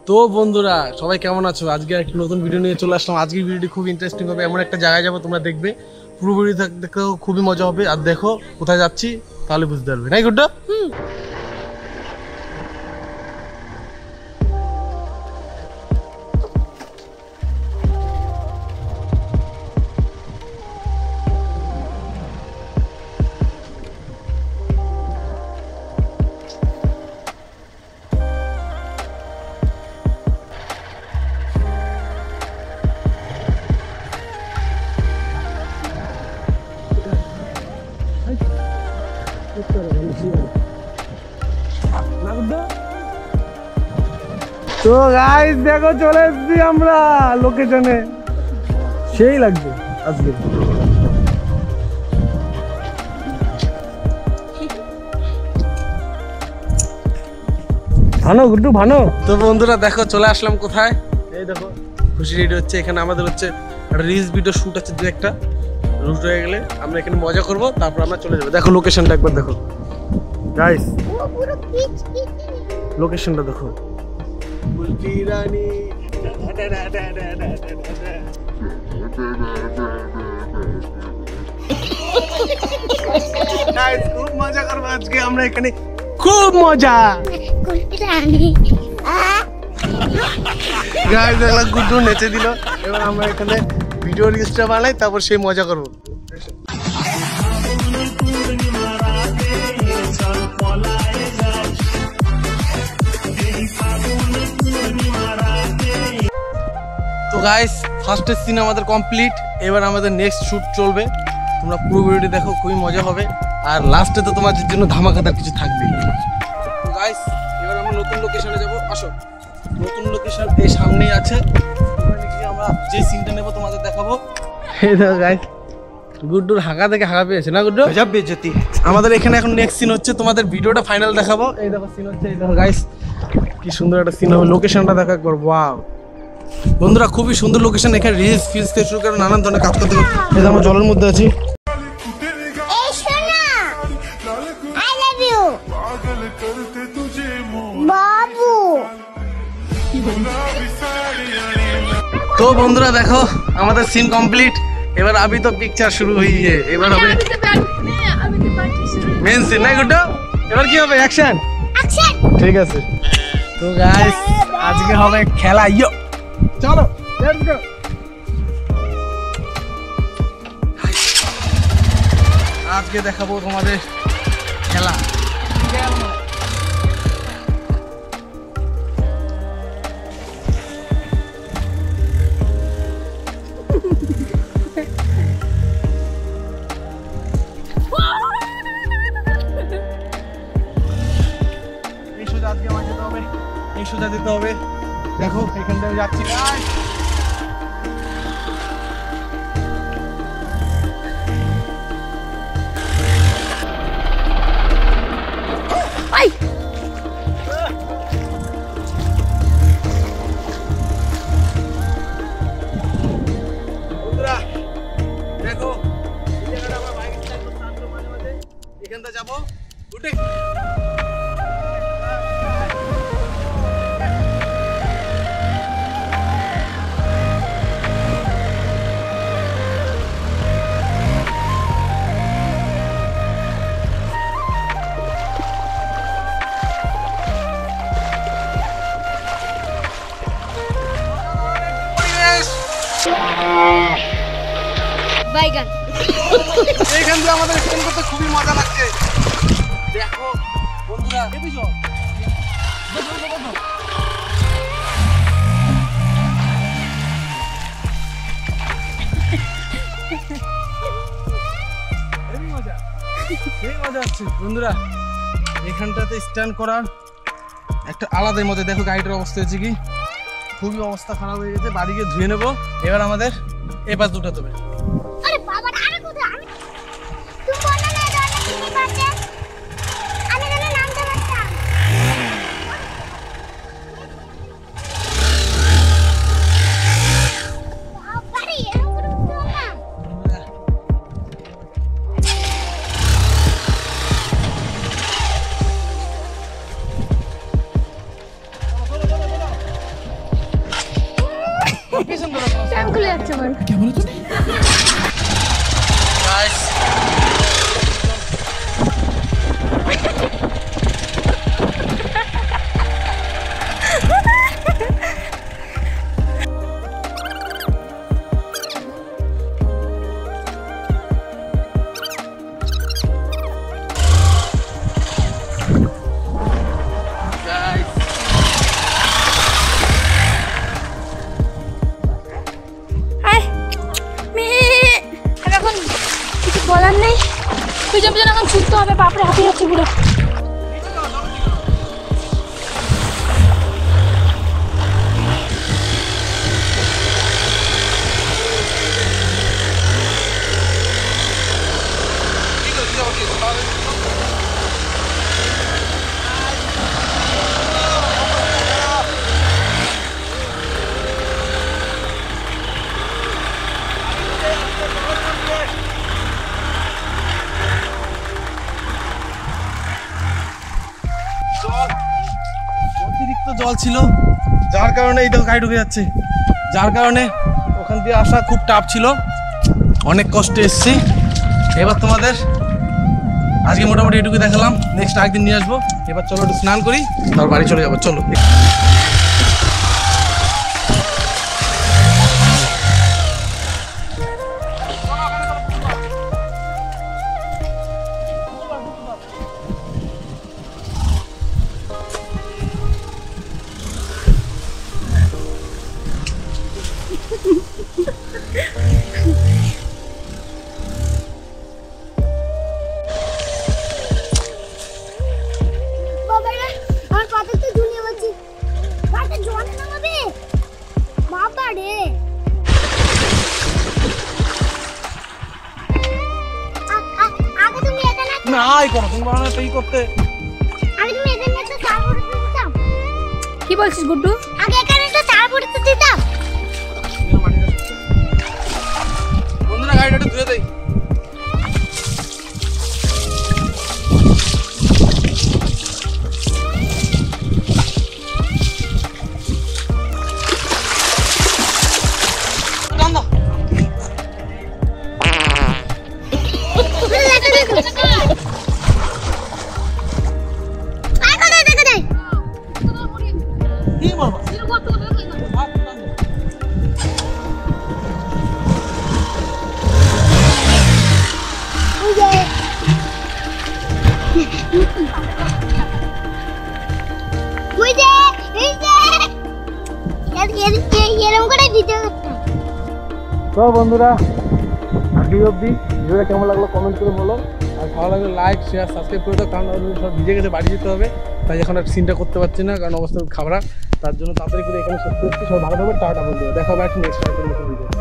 তো বন্ধুরা সবাই কেমন আছো? আজকে একটা নতুন ভিডিও নিয়ে চলে আসলাম। আজকের ভিডিওটি খুব ইন্টারেস্টিং হবে। এমন একটা জায়গায় যাবো, তোমরা দেখবে, পুরো ভিডিও দেখতেও খুবই মজা হবে। আর দেখো কোথায় যাচ্ছি তাহলে বুঝতে পারবে, নাই গুড্ডা? তো গাইস দেখো চলে এসেছি আমরা লোকেশনে, সেই লাগবে আজকে। ভানো গুড্ডু ভানো। তো বন্ধুরা দেখো চলে আসলাম কোথায়, এই দেখো খুশি রেডি হচ্ছে। এখানে আমাদের হচ্ছে একটা রিলস ভিডিও শুট আছে, দু একটা রুট হয়ে গেলে আমরা এখানে মজা করব, তারপর আমরা চলে যাবো। দেখো লোকেশনটা একবার দেখো গাইস, লোকেশনটা দেখো। কুলফি রানী গাইস খুব মজা করবো আজকে আমরা এখানে, খুব মজা। কুলফি রানী গাইস দেখলা গুড্ডু নেচে দিল। এবার আমরা এখানে ভিডিও রিলসটা বানাই, তারপর সেই মজা করবো। তো গাইস ফার্স্টের সিন আমাদের কমপ্লিট। এবার আমাদের নেক্সট শুট চলবে, তোমরা পুরো ভিডিওটি দেখো, খুবই মজা হবে। আর লাস্টে তো তোমাদের জন্য ধামাকাদার কিছু থাকবে। তো গাইস এবার আমরা নতুন লোকেশনে যাব, আসো। নতুন লোকেশন এই সামনেই আছে, ওখানে গিয়ে আমরা যে সিনটা নেব তোমাদের দেখাবো। এই দেখো গাইস গুড্ডুর হাঁকা থেকে হাঁকা পেয়েছে না গুড্ডু? গজব বেজতি। আমাদের এখানে এখন নেক্সট সিন হচ্ছে, তোমাদের ভিডিওটা ফাইনাল দেখাবো। এই দেখো সিন হচ্ছে, এই দেখো গাইস কি সুন্দর একটা সিন হবে। লোকেশনটা দেখো একবার, ওয়াও বন্ধুরা খুবই সুন্দর লোকেশন। এখানে রিলস ফিলস থেকে শুরু করে নানান ধরনের কাজ করতে হবে। এই যে আমরা জলের মধ্যে আছি। তো বন্ধুরা দেখো আমাদের সিন কমপ্লিট। এবার আবি তো পিকচার শুরু হয়ে, এবার হবে মেন সিন, নাই গুড্ডু? এবার কি হবে? অ্যাকশন। ঠিক আছে। তো গাইস আজকে হবে খেলা, ইয়ো চলো লেটস গো। আজকে দেখাবো তোমাদের খেলা। এই সোজা আজকে আমার যেতে হবে, এই সোজা যেতে হবে। দেখো এখান থেকে যাচ্ছি গাইস। আই বন্ধুরা দেখো এই জায়গাটা আমরা বাইক স্টাইল করতে আসলো মাঝে মাঝে, এখান থেকে যাবো উঠে। বাইগান এইখান দিয়ে আমাদের স্টেন করতে খুবই মজা লাগছে। দেখো বন্ধুরা মজা হচ্ছে বন্ধুরা। এখানটাতে স্ট্যান্ড করার একটা আলাদাই মজা। দেখো গাড়িটার অবস্থা হয়েছে কি, খুবই অবস্থা খারাপ হয়ে গেছে। বাড়িকে ধুয়ে নেবো। এবার আমাদের এ পাশ দুটাতে হবে। আরে বাবা আরে কোথায় আমি তুমি বললে না দরজা খুলে পারতে আমি যেন নামতে পারতাম। বাড়ি এরকম করে উঠতে না। যাচ্ছে আমার। গাইস আয় আমি এখন কিছু বলার নেই, পিছন পিছন এখন ছুটতে হবে, বাপরে হাঁপিয়ে যাচ্ছে পুরো। অতিরিক্ত জল ছিল, যার কারণে এই তো গাড়ি ঢুকে যাচ্ছে, যার কারণে ওখান দিয়ে আসা খুব টাফ ছিল, অনেক কষ্টে এসছি। এবার তোমাদের আজকে মোটামুটি এটুকু দেখালাম, নেক্সট একদিন নিয়ে আসবো। এবার চলো একটু স্নান করি, তারপর বাড়ি চলে যাবো। চলো বাবা রে, আমার পাতে তো ঝুলিয়ে বলছি, পাতে জলে নামাবে বাবা রে। আগে তুমি এখানে না এই করো, তুমি বানানো এই করতে। আগে তুমি এখানে একটা চার পড়তে দিতাম, কি বলছিস গুড্ডু? আগে এখানে একটা চার পড়তে দিতাম। বন্ধুরা গাড়িটা একটু ধুয়ে দেয়। তো বন্ধুরা আজকে অবধি ভিডিওটা কেমন লাগলো কমেন্ট করে বলো, আর ভালো লাগলে লাইক শেয়ার সাবস্ক্রাইব করে দাও, কারণ সব ভিজে গেছে, বাড়ি যেতে হবে, তাই এখন আর সিনটা করতে পারছি না, কারণ অবস্থা খারাপ। তার জন্য তাড়াতাড়ি করে এখানে শেষ করছি। সব ভালো থাকবে, টাটা বন্ধুরা, দেখা হবে নেক্সট ভিডিও।